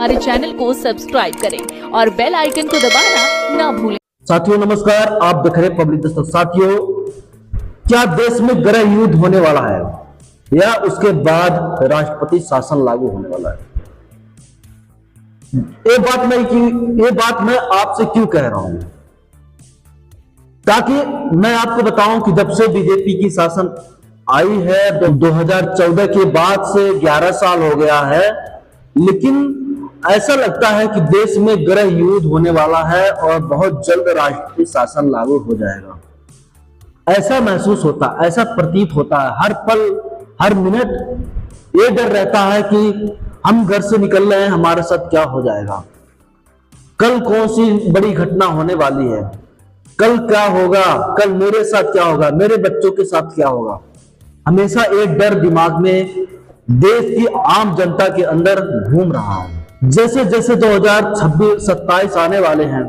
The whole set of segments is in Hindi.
हमारे चैनल को सब्सक्राइब करें और बेल आइकन को दबाना ना भूलें। साथियों नमस्कार, आप देख रहे हैं पब्लिक दस्तक। साथियों, क्या देश में गृह युद्ध होने वाला है या उसके बाद राष्ट्रपति शासन लागू होने वाला है? ये बात मैं आपसे क्यों कह रहा हूं? ताकि मैं आपको बताऊं कि जब से बीजेपी की शासन आई है 2014 के बाद से 11 साल हो गया है, लेकिन ऐसा लगता है कि देश में गृह युद्ध होने वाला है और बहुत जल्द राष्ट्रपति शासन लागू हो जाएगा। ऐसा महसूस होता, ऐसा प्रतीत होता है। हर पल हर मिनट ये डर रहता है कि हम घर से निकल रहे हैं, हमारे साथ क्या हो जाएगा, कल कौन सी बड़ी घटना होने वाली है, कल क्या होगा, कल मेरे साथ क्या होगा, मेरे बच्चों के साथ क्या होगा। हमेशा एक डर दिमाग में देश की आम जनता के अंदर घूम रहा है। जैसे जैसे 2026-27 आने वाले हैं,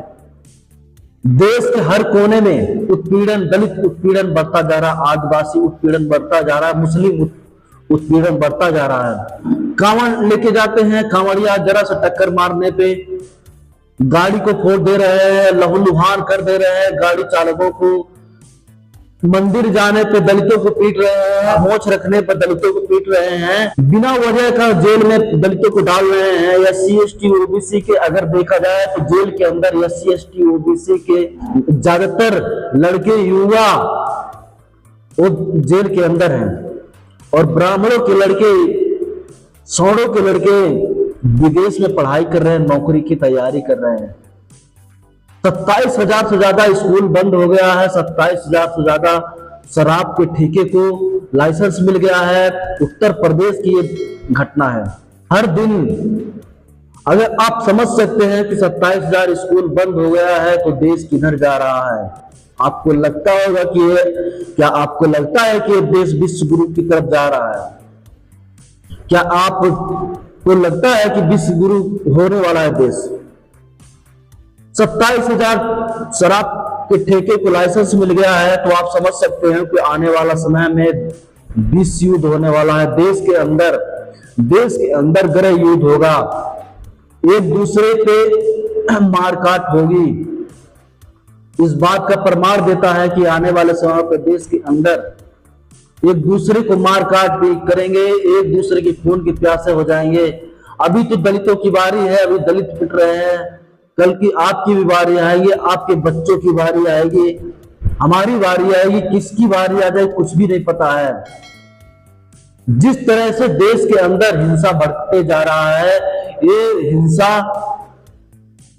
देश के हर कोने में उत्पीड़न, दलित उत्पीड़न बढ़ता जा रहा है, आदिवासी उत्पीड़न बढ़ता जा रहा है, मुस्लिम उत्पीड़न बढ़ता जा रहा है। कांवड़ लेके जाते हैं, कांवड़िया जरा सा टक्कर मारने पे गाड़ी को फोड़ दे रहे हैं, लहूलुहान कर दे रहे हैं गाड़ी चालकों को। मंदिर जाने पे दलितों को पीट रहे हैं, मोछ रखने पर दलितों को पीट रहे हैं, बिना वजह का जेल में दलितों को डाल रहे हैं। SC ST OBC के अगर देखा जाए तो जेल के अंदर SC ST OBC के ज्यादातर लड़के युवा वो जेल के अंदर हैं, और ब्राह्मणों के लड़के, सौड़ों के लड़के विदेश में पढ़ाई कर रहे हैं, नौकरी की तैयारी कर रहे हैं। 27,000 से ज्यादा स्कूल बंद हो गया है, 27,000 से ज्यादा शराब के ठेके को लाइसेंस मिल गया है। उत्तर प्रदेश की ये घटना है। हर दिन अगर आप समझ सकते हैं कि 27,000 स्कूल बंद हो गया है तो देश किधर जा रहा है। आपको लगता होगा कि क्या आपको लगता है कि देश विश्व गुरु की तरफ जा रहा है? क्या आपको लगता है कि विश्व गुरु होने वाला है देश? 27,000 शराब के ठेके को लाइसेंस मिल गया है तो आप समझ सकते हैं कि आने वाला समय में विश्व युद्ध होने वाला है। देश के अंदर गृह युद्ध होगा, एक दूसरे पे मारकाट होगी। इस बात का प्रमाण देता है कि आने वाले समय पर देश के अंदर एक दूसरे को मारकाट भी करेंगे, एक दूसरे के खून के प्यासे हो जाएंगे। अभी तो दलितों की बारी है, अभी दलित पिट रहे हैं, कल की आपकी भी बारी आएगी, आपके बच्चों की बारी आएगी, हमारी बारी आएगी, किसकी बारी आ जाए कुछ भी नहीं पता है। जिस तरह से देश के अंदर हिंसा बढ़ते जा रहा है, ये हिंसा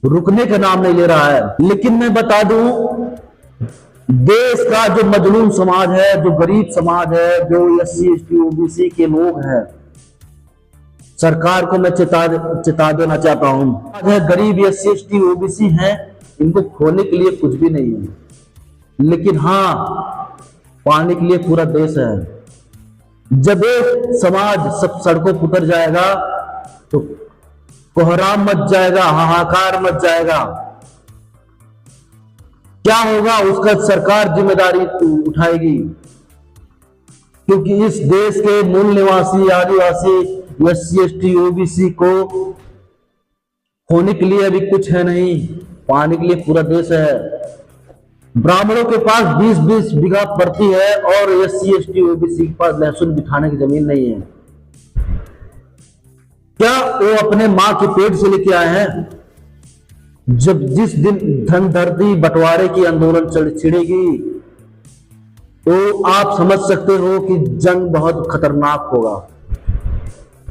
रुकने का नाम नहीं ले रहा है। लेकिन मैं बता दूं, देश का जो मजलूम समाज है, जो गरीब समाज है, जो SC ST OBC के लोग हैं, सरकार को मैं चिता देना चाहता हूं। गरीब SC ST OBC हैं, इनको खोने के लिए कुछ भी नहीं है, लेकिन हाँ पाने के लिए पूरा देश है। जब एक समाज सब सड़कों पर उतर जाएगा तो कोहराम मच जाएगा, हाहाकार मच जाएगा। क्या होगा उसका सरकार जिम्मेदारी उठाएगी, क्योंकि इस देश के मूल निवासी आदिवासी SC ST OBC को होने के लिए अभी कुछ है नहीं, पाने के लिए पूरा देश है। ब्राह्मणों के पास 20-20 बीघा पड़ती है और SC ST OBC के पास लहसुन बिठाने की जमीन नहीं है। क्या वो अपने मां के पेट से लेके आए हैं? जिस दिन धनधरती बंटवारे की आंदोलन छिड़ेगी तो आप समझ सकते हो कि जंग बहुत खतरनाक होगा,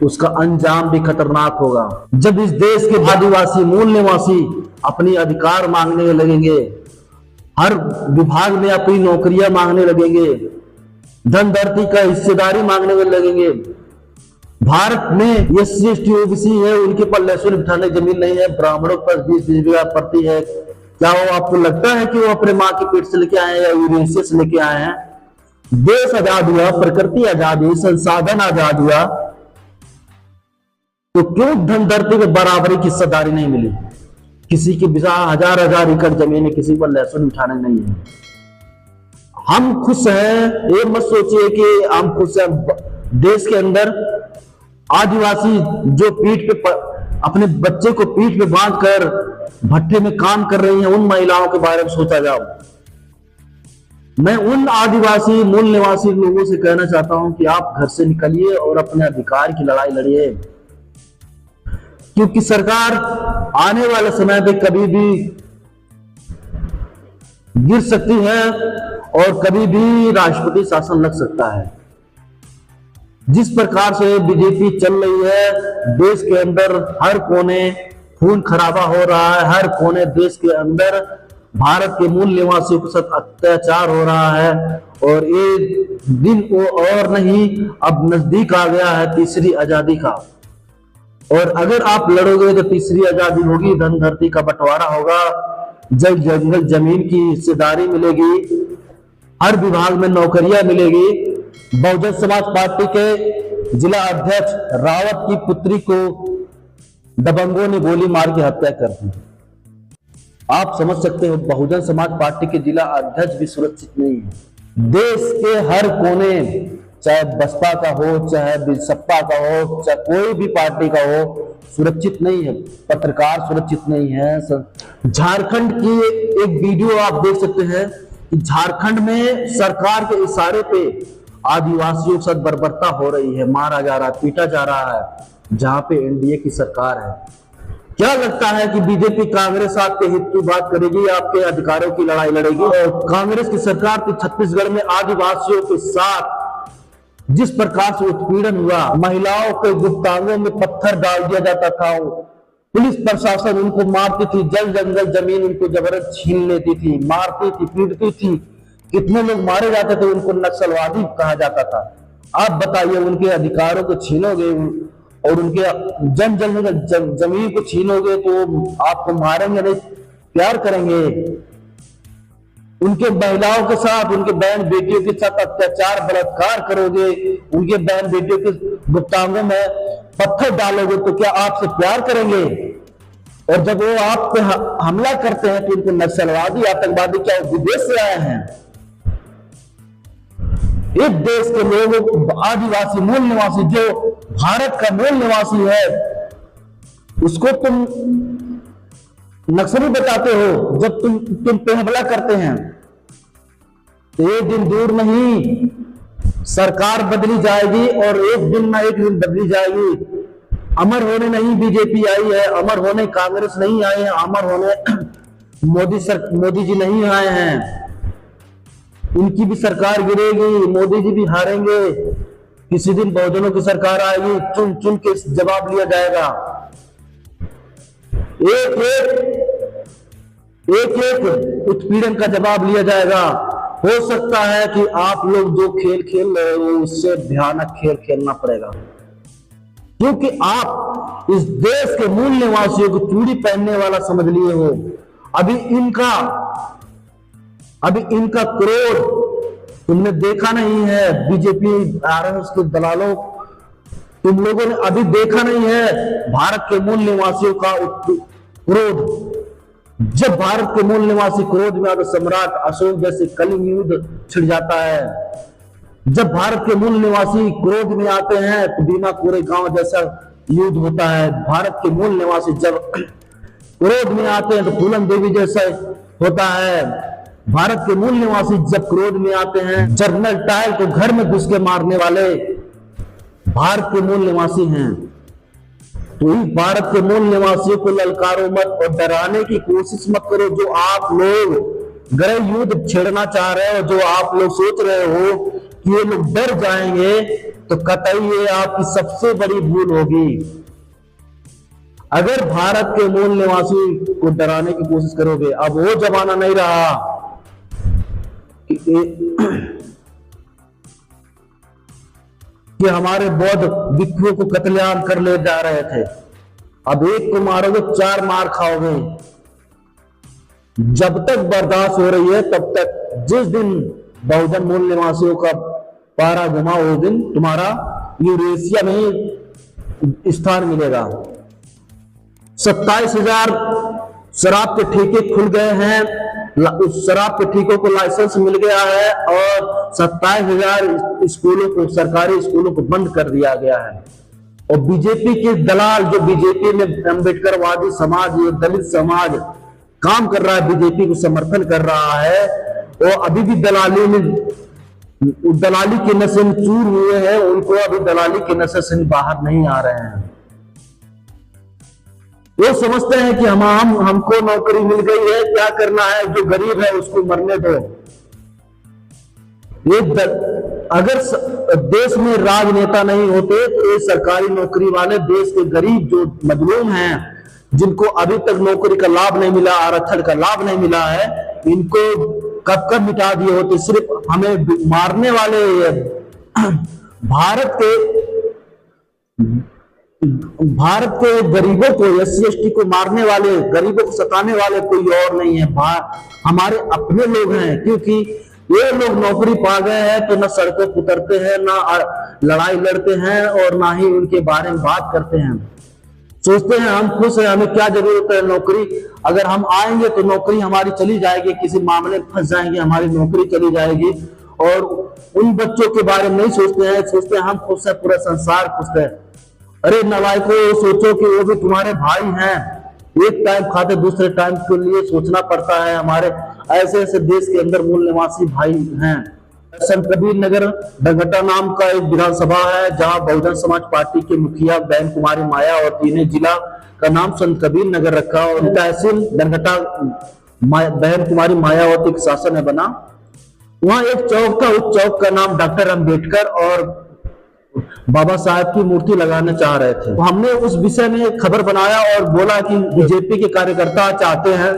उसका अंजाम भी खतरनाक होगा। जब इस देश के आदिवासी मूल निवासी अपनी अधिकार मांगने लगेंगे, हर विभाग में अपनी नौकरियां मांगने लगेंगे, धनधरती का हिस्सेदारी मांगने लगेंगे। भारत में SC ST OBC है, उनके पास लहसुन बिठाने की जमीन नहीं है, ब्राह्मणों के पास 20-20 बीघा पड़ती है। क्या वो आपको लगता है कि वो अपने माँ के पेट से लेके आए हैं या यूरेशिया से लेके आए हैं? देश आजाद हुआ, प्रकृति आजाद हुई, संसाधन आजाद हुआ, तो क्यों धनधरती में बराबरी की हिस्सेदारी नहीं मिली? किसी की 1000 एकड़ जमीन है, किसी पर लहसुन बिठाने नहीं है। हम खुश हैं, ये मत सोचिए कि हम खुश हैं। देश के अंदर आदिवासी जो पीठ पे अपने बच्चे को पीठ पे बांध कर भट्टे में काम कर रही हैं, उन महिलाओं के बारे में सोचा जाओ। मैं उन आदिवासी मूल निवासी लोगों से कहना चाहता हूं कि आप घर से निकलिए और अपने अधिकार की लड़ाई लड़िए, क्योंकि सरकार आने वाले समय पे कभी भी गिर सकती है और कभी भी राष्ट्रपति शासन लग सकता है। जिस प्रकार से बीजेपी चल रही है, देश के अंदर हर कोने खून खराबा हो रहा है, हर कोने देश के अंदर भारत के मूल निवासियों के साथ अत्याचार हो रहा है, और ये दिन को और नहीं अब नजदीक आ गया है तीसरी आजादी का। और अगर आप लड़ोगे तो तीसरी आजादी होगी, धन धरती का बंटवारा होगा, जल जंगल जमीन की हिस्सेदारी मिलेगी, हर विभाग में नौकरियां मिलेगी। बहुजन समाज पार्टी के जिला अध्यक्ष रावत की पुत्री को दबंगों ने गोली मार के हत्या कर दी। आप समझ सकते हो, बहुजन समाज पार्टी के जिला अध्यक्ष भी सुरक्षित नहीं है। देश के हर कोने, चाहे बसपा का हो, चाहे सपा का हो, चाहे कोई भी पार्टी का हो, सुरक्षित नहीं है। पत्रकार सुरक्षित नहीं है। झारखंड की एक वीडियो आप देख सकते हैं कि झारखंड में सरकार के इशारे पे आदिवासियों के साथ बर्बरता हो रही है, मारा जा रहा है, पीटा जा रहा है, जहां पे एनडीए की सरकार है। क्या लगता है कि बीजेपी कांग्रेस आपके हित की बात करेगी, आपके अधिकारों की लड़ाई लड़ेगी? और कांग्रेस की सरकार की छत्तीसगढ़ में आदिवासियों के साथ जिस प्रकार से उत्पीड़न हुआ, महिलाओं के गुप्तांगों में पत्थर डाल दिया जाता था, पुलिस प्रशासन उनको मारती थी, जल जंगल जमीन उनको जबरदस्त छीन लेती थी, मारती थी, पीटती थी, कितने लोग मारे जाते थे, उनको नक्सलवादी कहा जाता था। आप बताइए, उनके अधिकारों को छीनोगे और उनके जमीन को छीनोगे तो आपको मारेंगे नहीं, प्यार करेंगे। उनके महिलाओं के साथ, उनके बहन बेटियों के साथ अत्याचार बलात्कार करोगे, उनके बहन बेटियों के गुप्तांगों में पत्थर डालोगे तो क्या आपसे प्यार करेंगे? और जब वो आप पे हमला करते हैं तो उनको नक्सलवादी आतंकवादी क्या विदेश से आए हैं? इस देश के लोग, आदिवासी मूल निवासी, जो भारत का मूल निवासी है, उसको तुम नक्सली बताते हो जब तुम पे हमला करते हैं। तो एक दिन दूर नहीं, सरकार बदली जाएगी और एक दिन ना एक दिन बदली जाएगी। अमर होने नहीं बीजेपी आई है, अमर होने कांग्रेस नहीं आए हैं, अमर होने मोदी जी नहीं आए हैं। इनकी भी सरकार गिरेगी, मोदी जी भी हारेंगे, किसी दिन बहुजनों की सरकार आएगी, चुन चुन के जवाब लिया जाएगा। एक उत्पीड़न का जवाब लिया जाएगा। हो सकता है कि आप लोग जो खेल खेल रहे हो उससे भयानक खेल खेलना पड़ेगा, क्योंकि आप इस देश के मूल निवासियों को चूड़ी पहनने वाला समझ लिए हो। अभी इनका क्रोध तुमने देखा नहीं है। बीजेपी आरएसएस के दलालों, तुम लोगों ने अभी देखा नहीं है भारत के मूल निवासियों का क्रोध। जब भारत के मूल निवासी क्रोध में आते, सम्राट अशोक जैसे कलिंग युद्ध छिड़ जाता है। जब भारत के मूल निवासी क्रोध में आते हैं तो बीमा कोरेगांव जैसा युद्ध होता है। भारत के मूल निवासी जब क्रोध में आते हैं तो फूलन देवी जैसा होता है। भारत के मूल निवासी जब क्रोध में आते हैं, जनरल डायर को घर में घुस के मारने वाले भारत के मूल निवासी हैं। तो इस भारत के मूल निवासियों को ललकारो मत और डराने की कोशिश मत करो। जो आप लोग गृह युद्ध छेड़ना चाह रहे हो, जो आप लोग सोच रहे हो कि ये लोग डर जाएंगे, तो कतई ये आपकी सबसे बड़ी भूल होगी। अगर भारत के मूल निवासी को डराने की कोशिश करोगे, अब वो जमाना नहीं रहा कि हमारे बौद्ध भिक्षुओं को कत्लेआम कर ले जा रहे थे। अब एक को मारोगे, 4 मार खाओगे। जब तक बर्दाश्त हो रही है तब तक, जिस दिन बहुजन मूल निवासियों का पारा घुमा उस दिन तुम्हारा यूरेशिया में स्थान मिलेगा। 27,000 शराब के ठेके खुल गए हैं, उस शराब के ठेकों को लाइसेंस मिल गया है और 27,000 स्कूलों को, सरकारी स्कूलों को बंद कर दिया गया है। और बीजेपी के दलाल, जो बीजेपी में अम्बेडकरवादी समाज, ये दलित समाज काम कर रहा है, बीजेपी को समर्थन कर रहा है, और अभी भी दलाली के नशे में चूर हुए हैं, उनको अभी दलाली के नशे से बाहर नहीं आ रहे हैं। वो समझते हैं कि हमको नौकरी मिल गई है, क्या करना है, जो गरीब है उसको मरने दो। अगर देश में राजनेता नहीं होते तो ये सरकारी नौकरी वाले देश के गरीब जो मजलूम हैं, जिनको अभी तक नौकरी का लाभ नहीं मिला, आरक्षण का लाभ नहीं मिला है, इनको कब कब मिटा दिए होते। सिर्फ हमें मारने वाले भारत के गरीबों को, SC/ST को मारने वाले, गरीबों को सताने वाले कोई और नहीं है, हमारे अपने लोग हैं। क्योंकि ये लोग नौकरी पा गए हैं तो ना सड़कों पर उतरते हैं, ना लड़ाई लड़ते हैं, और ना ही उनके बारे में बात करते हैं। सोचते हैं हम खुश हैं, हमें क्या जरूरत है नौकरी, अगर हम आएंगे तो नौकरी हमारी चली जाएगी, किसी मामले में फंस जाएंगे, हमारी नौकरी चली जाएगी। और उन बच्चों के बारे में नहीं सोचते हैं, सोचते हैं हम खुश हैं, पूरा संसार खुश है। अरे नालायकों, सोचो कि वो भी तुम्हारे भाई हैं, एक टाइम खाते दूसरे टाइम के लिए सोचना पड़ता है। हमारे ऐसे ऐसे देश के अंदर मूल निवासी भाई हैं। संत कबीर नगर डंगटा नाम का एक विधानसभा है, जहां बहुजन समाज पार्टी के मुखिया बहन कुमारी मायावती ने जिला का नाम संत कबीर नगर रखा, और तहसील डंगटा बहन कुमारी मायावती के शासन में बना। वहां एक चौक था, उस चौक का नाम डॉक्टर अम्बेडकर और बाबा साहब की मूर्ति लगाना चाह रहे थे। तो हमने उस विषय में खबर बनाया और बोला कि बीजेपी के कार्यकर्ता चाहते हैं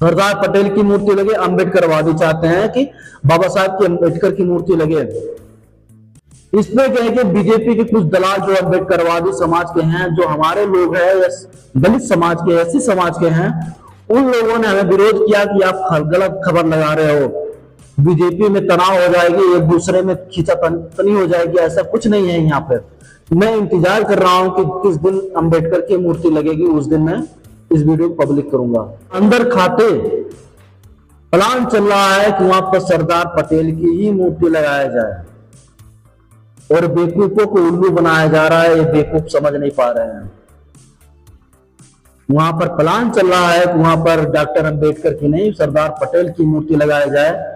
सरदार पटेल की मूर्ति लगे, अम्बेडकरवादी चाहते हैं कि बाबा साहब की, अम्बेडकर की मूर्ति लगे। इसमें कहे कि बीजेपी के कुछ दलाल जो अम्बेडकरवादी समाज के हैं, जो हमारे लोग हैं, दलित समाज के, SC समाज के हैं, उन लोगों ने हमें विरोध किया कि आप गलत खबर लगा रहे हो, बीजेपी में तनाव हो जाएगी, एक दूसरे में खींचातानी हो जाएगी। ऐसा कुछ नहीं है यहाँ पे। मैं इंतजार कर रहा हूं कि किस दिन अम्बेडकर की मूर्ति लगेगी, उस दिन मैं इस वीडियो को पब्लिक करूंगा। अंदर खाते प्लान चल रहा है कि वहां पर सरदार पटेल की ही मूर्ति लगाया जाए, और बेवकूफों को उल्लू बनाया जा रहा है। ये बेवकूफ समझ नहीं पा रहे हैं। वहां पर प्लान चल रहा है कि वहां पर डॉक्टर अम्बेडकर की नहीं, सरदार पटेल की मूर्ति लगाया जाए।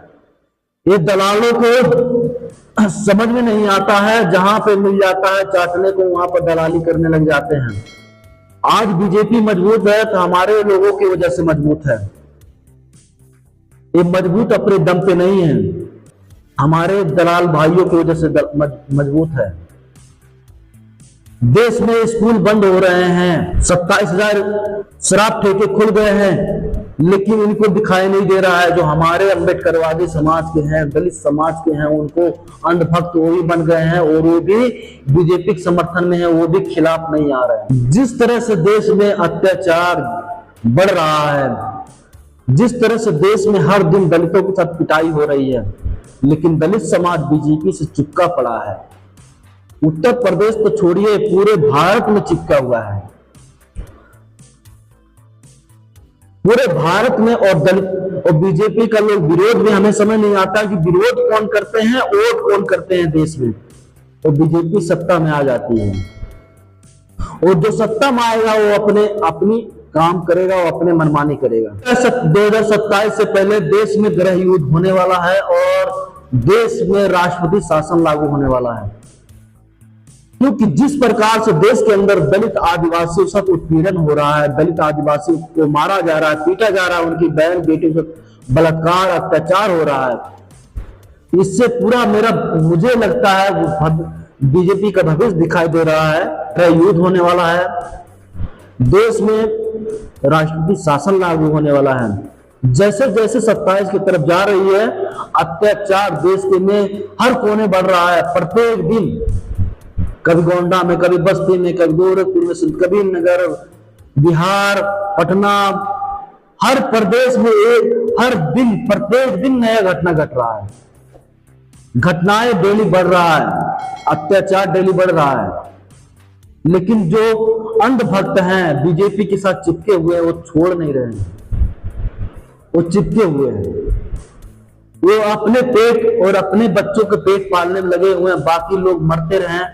ये दलालों को समझ में नहीं आता है, जहां पे मिल जाता है चाटने को, वहां पर दलाली करने लग जाते हैं। आज बीजेपी मजबूत है तो हमारे लोगों की वजह से मजबूत है। ये मजबूत अपने दम पे नहीं है, हमारे दलाल भाइयों की वजह से मजबूत है। देश में स्कूल बंद हो रहे हैं, 27,000 शराब ठेके खुल गए हैं, लेकिन इनको दिखाई नहीं दे रहा है। जो हमारे अम्बेडकरवादी समाज के हैं, दलित समाज के हैं, उनको अंधभक्त वो भी बन गए हैं, और वो भी बीजेपी के समर्थन में है, वो भी खिलाफ नहीं आ रहे हैं। जिस तरह से देश में अत्याचार बढ़ रहा है, जिस तरह से देश में हर दिन दलितों के साथ पिटाई हो रही है, लेकिन दलित समाज बीजेपी से चिपका पड़ा है। उत्तर प्रदेश तो छोड़िए, पूरे भारत में चिपका हुआ है, पूरे भारत में। और दलित और बीजेपी का लोग विरोध में, हमें समझ नहीं आता कि विरोध कौन करते हैं, वोट कौन करते हैं देश में। और बीजेपी सत्ता में आ जाती है, और जो सत्ता में आएगा वो अपनी काम करेगा, वो अपने मनमानी करेगा। 2027 से पहले देश में गृह युद्ध होने वाला है, और देश में राष्ट्रपति शासन लागू होने वाला है। क्योंकि जिस प्रकार से देश के अंदर दलित आदिवासियों के साथ उत्पीड़न हो रहा है, दलित आदिवासियों को मारा जा रहा है, पीटा जा रहा है, उनकी बहन बेटी से बलात्कार अत्याचार हो रहा है, इससे पूरा मुझे लगता है बीजेपी का भविष्य दिखाई दे रहा है। युद्ध होने वाला है, देश में राष्ट्रपति शासन लागू होने वाला है। जैसे जैसे 27 की तरफ जा रही है, अत्याचार देश के में हर कोने बढ़ रहा है। प्रत्येक दिन कभी गोंडा में, कभी बस्ती में, कभी गोरखपुर में, संत कबीर नगर, बिहार, पटना, हर प्रदेश में हर दिन, प्रत्येक दिन नया घटना घट रहा है। घटनाएं डेली बढ़ रहा है, अत्याचार डेली बढ़ रहा है। लेकिन जो अंधभक्त हैं, बीजेपी के साथ चिपके हुए हैं, वो छोड़ नहीं रहे हैं, वो चिपके हुए हैं। वो अपने पेट और अपने बच्चों के पेट पालने में लगे हुए हैं, बाकी लोग मरते रहें,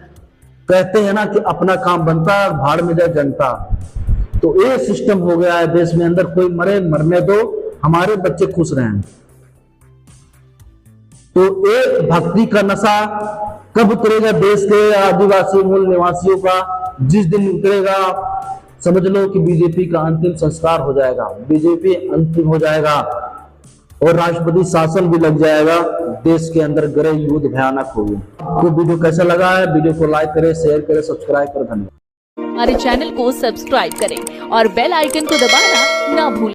कहते हैं ना कि अपना काम बनता है और भाड़ में जाए जनता। तो ये सिस्टम हो गया है देश में अंदर, कोई मरे मरने दो, हमारे बच्चे खुश रहें। तो ये भक्ति का नशा कब उतरेगा देश के आदिवासी मूल निवासियों का? जिस दिन उतरेगा समझ लो कि बीजेपी का अंतिम संस्कार हो जाएगा, बीजेपी अंतिम हो जाएगा और राष्ट्रपति शासन भी लग जाएगा। देश के अंदर गृह युद्ध भयानक होगी। तो वीडियो कैसा लगा है? वीडियो को लाइक करें, शेयर करें, सब्सक्राइब करें। धन्यवाद। हमारे चैनल को सब्सक्राइब करें और बेल आइकन को दबाना ना भूलें।